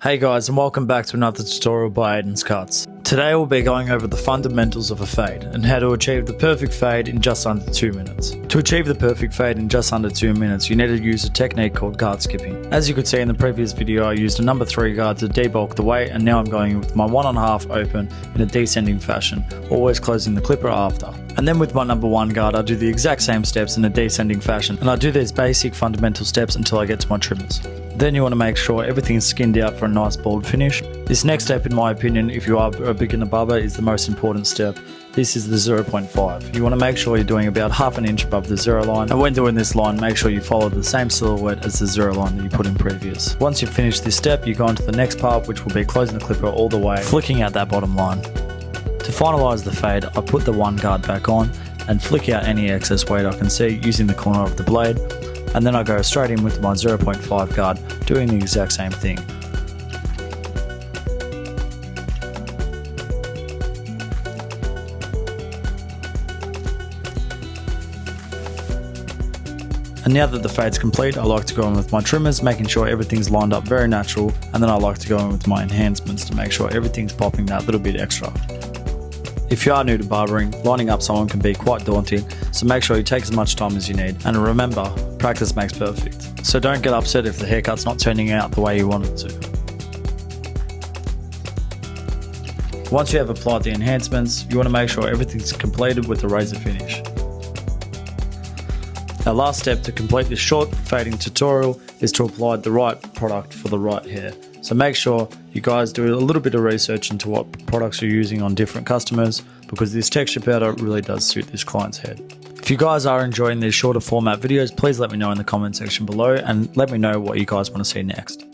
Hey guys, and welcome back to another tutorial by Aiden's Cuts. Today we'll be going over the fundamentals of a fade and how to achieve the perfect fade in just under 2 minutes. To achieve the perfect fade in just under 2 minutes, you need to use a technique called guard skipping. As you could see in the previous video, I used a number 3 guard to debulk the weight, and now I'm going with my 1.5 open in a descending fashion, always closing the clipper after. And then with my number 1 guard, I do the exact same steps in a descending fashion, and I do these basic fundamental steps until I get to my trimmers. Then you want to make sure everything is skinned out for a nice bald finish. This next step, in my opinion, if you are a beginner barber, is the most important step. This is the 0.5. You want to make sure you're doing about half an inch above the 0 line, and when doing this line, make sure you follow the same silhouette as the 0 line that you put in previous. Once you've finished this step, you go on to the next part, which will be closing the clipper all the way, flicking out that bottom line. To finalise the fade, I put the 1 guard back on and flick out any excess weight I can see using the corner of the blade. And then I go straight in with my 0.5 guard, doing the exact same thing. And now that the fade's complete, I like to go in with my trimmers, making sure everything's lined up very natural, and then I like to go in with my enhancements to make sure everything's popping that little bit extra. If you are new to barbering, lining up someone can be quite daunting, so make sure you take as much time as you need. And remember, practice makes perfect. So don't get upset if the haircut's not turning out the way you want it to. Once you have applied the enhancements, you want to make sure everything's completed with the razor finish. Our last step to complete this short fading tutorial is to apply the right product for the right hair. So make sure you guys do a little bit of research into what products you're using on different customers, because this texture powder really does suit this client's head. If you guys are enjoying these shorter format videos, please let me know in the comment section below and let me know what you guys want to see next.